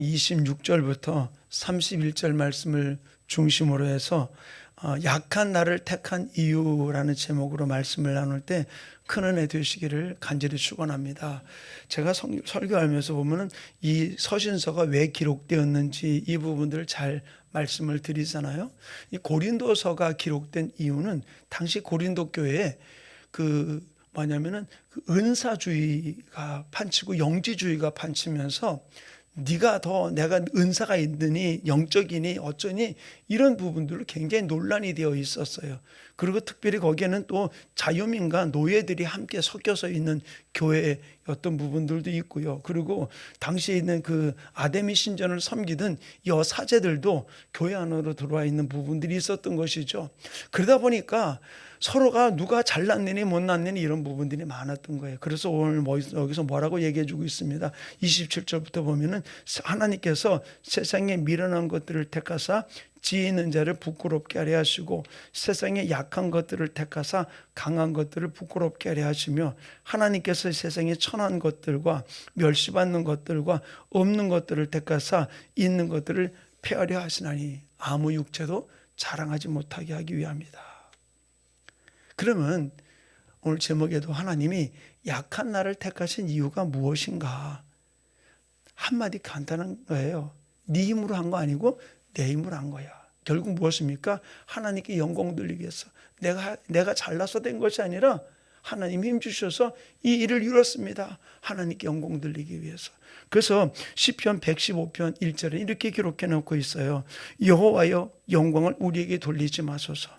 26절부터 31절 말씀을 중심으로 해서 약한 나를 택한 이유라는 제목으로 말씀을 나눌 때 큰 은혜 되시기를 간절히 축원합니다. 제가 설교하면서 보면은 이 서신서가 왜 기록되었는지 이 부분들을 잘 말씀을 드리잖아요. 이 고린도서가 기록된 이유는 당시 고린도 교회에 뭐냐면은 은사주의가 판치고 영지주의가 판치면서 네가 더 내가 은사가 있느니 영적이니 어쩌니 이런 부분들로 굉장히 논란이 되어 있었어요. 그리고 특별히 거기에는 또 자유민과 노예들이 함께 섞여서 있는 교회의 어떤 부분들도 있고요. 그리고 당시에 있는 아데미 신전을 섬기던 여사제들도 교회 안으로 들어와 있는 부분들이 있었던 것이죠. 그러다 보니까 서로가 누가 잘났느니 못났느니 이런 부분들이 많았던 거예요. 그래서 오늘 여기서 뭐라고 얘기해 주고 있습니다. 27절부터 보면은 하나님께서 세상에 미련한 것들을 택하사 지혜 있는 자를 부끄럽게 하려 하시고 세상에 약한 것들을 택하사 강한 것들을 부끄럽게 하려 하시며 하나님께서 세상에 천한 것들과 멸시받는 것들과 없는 것들을 택하사 있는 것들을 폐하려 하시나니 아무 육체도 자랑하지 못하게 하기 위함이다. 그러면 오늘 제목에도 하나님이 약한 나를 택하신 이유가 무엇인가? 한마디 간단한 거예요. 네 힘으로 한 거 아니고 내 힘으로 한 거야. 결국 무엇입니까? 하나님께 영광 돌리기 위해서. 내가 잘나서 된 것이 아니라 하나님이 힘 주셔서 이 일을 이뤘습니다. 하나님께 영광 돌리기 위해서. 그래서 시편 115편 1절에 이렇게 기록해 놓고 있어요. 여호와여 영광을 우리에게 돌리지 마소서.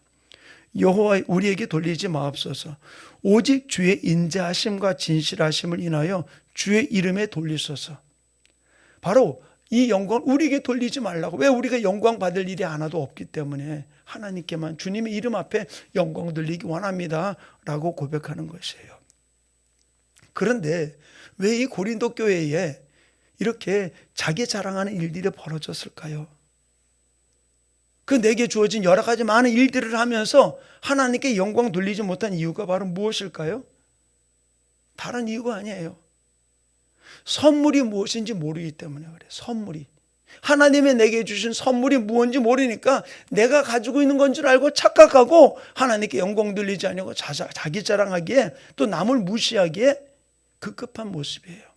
여호와 우리에게 돌리지 마옵소서. 오직 주의 인자하심과 진실하심을 인하여 주의 이름에 돌리소서. 바로 이 영광을 우리에게 돌리지 말라고. 왜? 우리가 영광 받을 일이 하나도 없기 때문에 하나님께만 주님의 이름 앞에 영광 돌리기 원합니다 라고 고백하는 것이에요. 그런데 왜 이 고린도 교회에 이렇게 자기 자랑하는 일들이 벌어졌을까요? 내게 주어진 여러 가지 많은 일들을 하면서 하나님께 영광 돌리지 못한 이유가 바로 무엇일까요? 다른 이유가 아니에요. 선물이 무엇인지 모르기 때문에 그래요. 선물이. 하나님이 내게 주신 선물이 무엇인지 모르니까 내가 가지고 있는 건 줄 알고 착각하고 하나님께 영광 돌리지 않고 자기 자랑하기에 또 남을 무시하기에 급급한 모습이에요.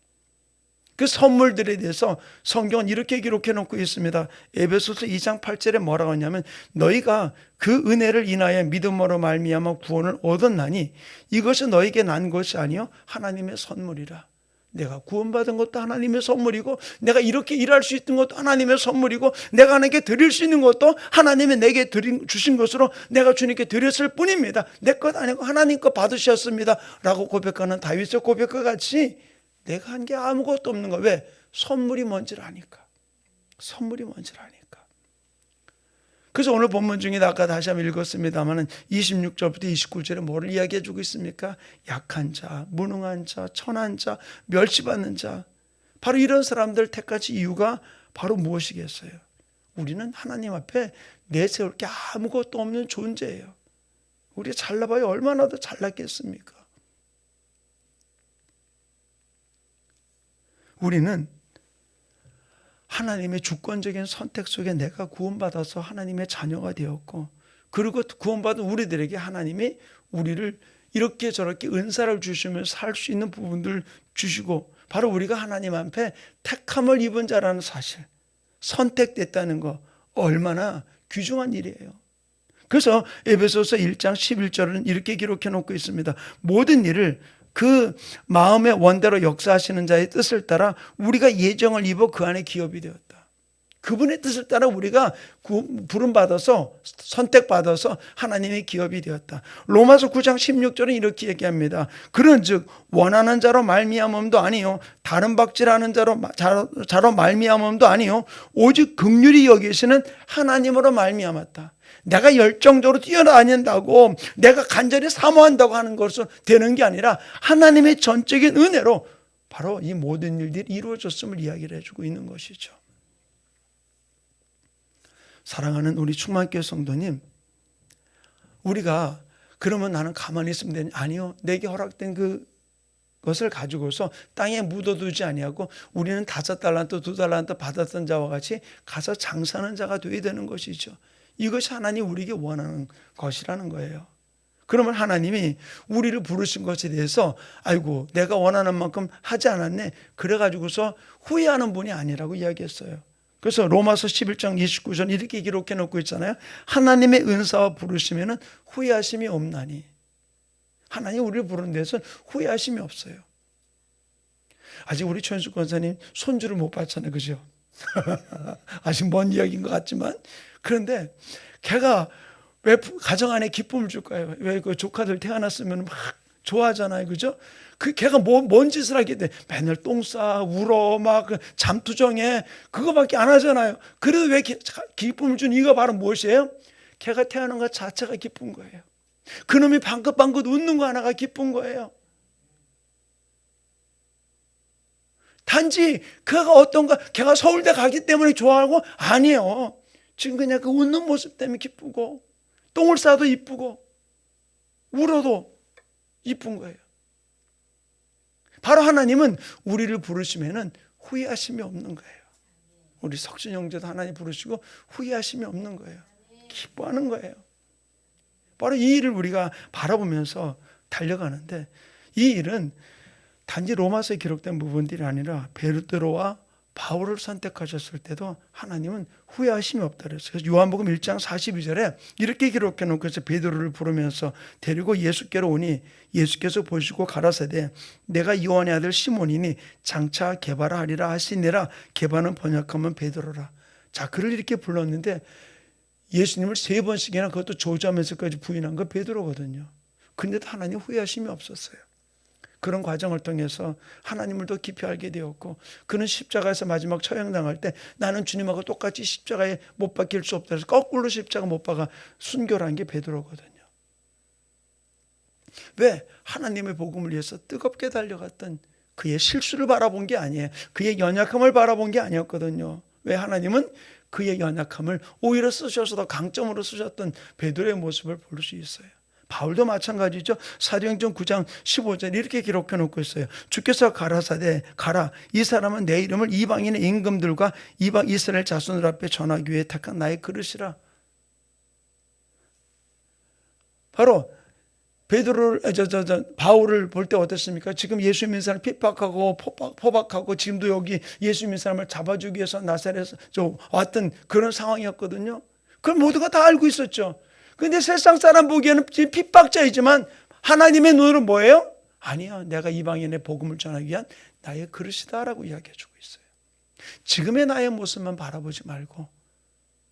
그 선물들에 대해서 성경은 이렇게 기록해 놓고 있습니다. 에베소서 2장 8절에 뭐라고 하냐면 너희가 그 은혜를 인하여 믿음으로 말미암아 구원을 얻었나니 이것이 너에게 난 것이 아니요 하나님의 선물이라. 내가 구원받은 것도 하나님의 선물이고 내가 이렇게 일할 수 있는 것도 하나님의 선물이고 내가 하나님께 드릴 수 있는 것도 하나님이 내게 주신 것으로 내가 주님께 드렸을 뿐입니다. 내 것 아니고 하나님 것 받으셨습니다 라고 고백하는 다윗의 고백과 같이 내가 한 게 아무것도 없는 거야. 왜? 선물이 뭔지를 아니까. 선물이 뭔지를 아니까. 그래서 오늘 본문 중에 아까 다시 한번 읽었습니다만 26절부터 29절에 뭐를 이야기해 주고 있습니까? 약한 자, 무능한 자, 천한 자, 멸시받는 자. 바로 이런 사람들 택하신 이유가 바로 무엇이겠어요? 우리는 하나님 앞에 내세울 게 아무것도 없는 존재예요. 우리가 잘나봐야 얼마나 더 잘났겠습니까? 우리는 하나님의 주권적인 선택 속에 내가 구원받아서 하나님의 자녀가 되었고 그리고 구원받은 우리들에게 하나님이 우리를 이렇게 저렇게 은사를 주시면서 살 수 있는 부분들을 주시고 바로 우리가 하나님 앞에 택함을 입은 자라는 사실, 선택됐다는 거 얼마나 귀중한 일이에요. 그래서 에베소서 1장 11절은 이렇게 기록해 놓고 있습니다. 모든 일을 그 마음의 원대로 역사하시는 자의 뜻을 따라 우리가 예정을 입어 그 안에 기업이 되었다. 그분의 뜻을 따라 우리가 부름받아서 선택받아서 하나님의 기업이 되었다. 로마서 9장 16절은 이렇게 얘기합니다. 그런즉 원하는 자로 말미암음도 아니요 다른 박질하는 자로 말미암음도 아니요 오직 긍휼히 여기시는 하나님으로 말미암았다. 내가 열정적으로 뛰어다닌다고 내가 간절히 사모한다고 하는 것은 되는 게 아니라 하나님의 전적인 은혜로 바로 이 모든 일들이 이루어졌음을 이야기를 해주고 있는 것이죠. 사랑하는 우리 충만교회 성도님, 우리가 그러면 나는 가만히 있으면 되냐? 아니요. 내게 허락된 것을 가지고서 땅에 묻어두지 아니하고 우리는 5달란트 2달란트 받았던 자와 같이 가서 장사하는 자가 되어야 되는 것이죠. 이것이 하나님 우리에게 원하는 것이라는 거예요. 그러면 하나님이 우리를 부르신 것에 대해서 아이고 내가 원하는 만큼 하지 않았네, 그래가지고서 후회하는 분이 아니라고 이야기했어요. 그래서 로마서 11장 29절 이렇게 기록해 놓고 있잖아요. 하나님의 은사와 부르시면 후회하심이 없나니. 하나님 우리를 부르는 데서는 후회하심이 없어요. 아직 우리 최현숙 권사님 손주를 못 봤잖아요, 그죠? 아직 먼 이야기인 것 같지만, 그런데 걔가 왜 가정 안에 기쁨을 줄까요? 왜 그 조카들 태어났으면 막 좋아하잖아요, 그죠? 그 걔가 뭔 짓을 하게 돼? 맨날 똥 싸, 울어, 막 잠투정해, 그거밖에 안 하잖아요. 그래도 왜 기쁨을 준 이유가 바로 무엇이에요? 걔가 태어난 것 자체가 기쁜 거예요. 그놈이 방긋방긋 웃는 거 하나가 기쁜 거예요. 단지 그가 어떤가, 걔가 서울대 가기 때문에 좋아하고 아니에요. 지금 그냥 그 웃는 모습 때문에 기쁘고, 똥을 싸도 이쁘고, 울어도 이쁜 거예요. 바로 하나님은 우리를 부르시면은 후회하심이 없는 거예요. 우리 석준 형제도 하나님 부르시고 후회하심이 없는 거예요. 기뻐하는 거예요. 바로 이 일을 우리가 바라보면서 달려가는데, 이 일은 단지 로마서에 기록된 부분들이 아니라 베드로와 바울을 선택하셨을 때도 하나님은 후회하심이 없다 그랬어요. 그래서 요한복음 1장 42절에 이렇게 기록해 놓고 해서 베드로를 부르면서 데리고 예수께로 오니 예수께서 보시고 가라사대 내가 요한의 아들 시몬이니 장차 게바라 하리라 하시니라. 게바는 번역하면 베드로라. 자, 그를 이렇게 불렀는데 예수님을 3번씩이나 그것도 조주하면서까지 부인한 건 베드로거든요. 근데도 하나님 후회하심이 없었어요. 그런 과정을 통해서 하나님을 더 깊이 알게 되었고, 그는 십자가에서 마지막 처형당할 때 나는 주님하고 똑같이 십자가에 못 박힐 수 없다 해서 거꾸로 십자가 못 박아 순교를 한 게 베드로거든요. 왜? 하나님의 복음을 위해서 뜨겁게 달려갔던 그의 실수를 바라본 게 아니에요. 그의 연약함을 바라본 게 아니었거든요. 왜? 하나님은 그의 연약함을 오히려 쓰셔서 더 강점으로 쓰셨던 베드로의 모습을 볼 수 있어요. 바울도 마찬가지죠. 사도행전 9장 15절 이렇게 기록해 놓고 있어요. 주께서 가라사대 가라, 이 사람은 내 이름을 이방인의 임금들과 이방 이스라엘 자손들 앞에 전하기 위해 택한 나의 그릇이라. 바로 바울을 볼 때 어땠습니까? 지금 예수 믿는 사람을 핍박하고 포박하고 지금도 여기 예수 믿는 사람을 잡아주기 위해서 나사렛에서 왔던 그런 상황이었거든요. 그걸 모두가 다 알고 있었죠. 그런데 세상 사람 보기에는 핍박자이지만 하나님의 눈으로는 뭐예요? 아니야, 내가 이방인의 복음을 전하기 위한 나의 그릇이다라고 이야기해주고 있어요. 지금의 나의 모습만 바라보지 말고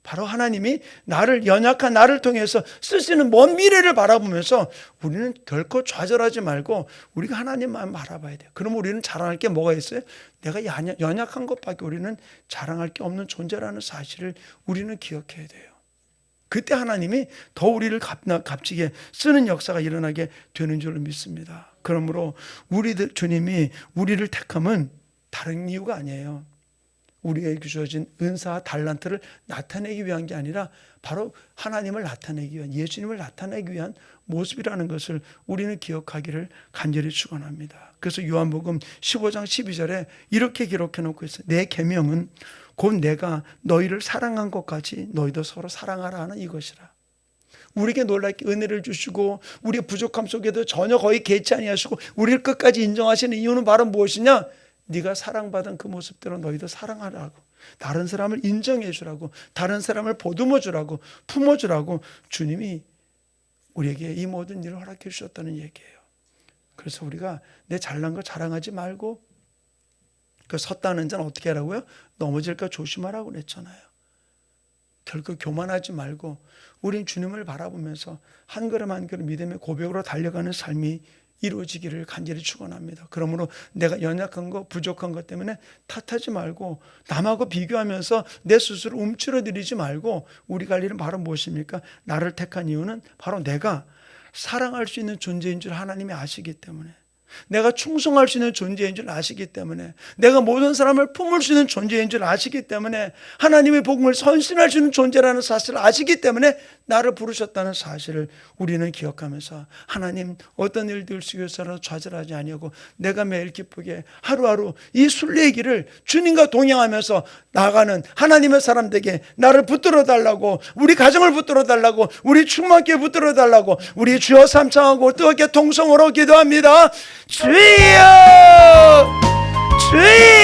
바로 하나님이 나를, 연약한 나를 통해서 쓰시는 먼 미래를 바라보면서 우리는 결코 좌절하지 말고 우리가 하나님만 바라봐야 돼요. 그럼 우리는 자랑할 게 뭐가 있어요? 내가 연약한 것밖에 우리는 자랑할 게 없는 존재라는 사실을 우리는 기억해야 돼요. 그때 하나님이 더 우리를 값지게 쓰는 역사가 일어나게 되는 줄로 믿습니다. 그러므로 주님이 우리를 택함은 다른 이유가 아니에요. 우리에게 주어진 은사와 달란트를 나타내기 위한 게 아니라 바로 하나님을 나타내기 위한, 예수님을 나타내기 위한 모습이라는 것을 우리는 기억하기를 간절히 축원합니다. 그래서 요한복음 15장 12절에 이렇게 기록해 놓고 있어요. 내 계명은 곧 내가 너희를 사랑한 것 같이 너희도 서로 사랑하라 하는 이것이라. 우리에게 놀랍게 은혜를 주시고 우리의 부족함 속에도 전혀 거의 개의치 아니하시고 우리를 끝까지 인정하시는 이유는 바로 무엇이냐? 네가 사랑받은 그 모습대로 너희도 사랑하라고, 다른 사람을 인정해 주라고, 다른 사람을 보듬어 주라고, 품어 주라고 주님이 우리에게 이 모든 일을 허락해 주셨다는 얘기예요. 그래서 우리가 내 잘난 거 자랑하지 말고, 그 섰다는 자는 어떻게 하라고요? 넘어질까 조심하라고 그랬잖아요. 결코 교만하지 말고 우린 주님을 바라보면서 한 걸음 한 걸음 믿음의 고백으로 달려가는 삶이 이루어지기를 간절히 축원합니다. 그러므로 내가 연약한 거, 부족한 것 때문에 탓하지 말고 남하고 비교하면서 내 스스로 움츠러들이지 말고 우리가 할 일은 바로 무엇입니까? 나를 택한 이유는 바로 내가 사랑할 수 있는 존재인 줄 하나님이 아시기 때문에, 내가 충성할 수 있는 존재인 줄 아시기 때문에, 내가 모든 사람을 품을 수 있는 존재인 줄 아시기 때문에, 하나님의 복음을 선신할 수 있는 존재라는 사실을 아시기 때문에 나를 부르셨다는 사실을 우리는 기억하면서, 하나님 어떤 일들 속에서라도 좌절하지 아니하고 내가 매일 기쁘게 하루하루 이 순례의 길을 주님과 동행하면서 나아가는 하나님의 사람들에게 나를 붙들어 달라고, 우리 가정을 붙들어 달라고, 우리 충만케 붙들어 달라고 우리 주여 삼창하고 뜨겁게 통성으로 기도합니다. 주여, 주여.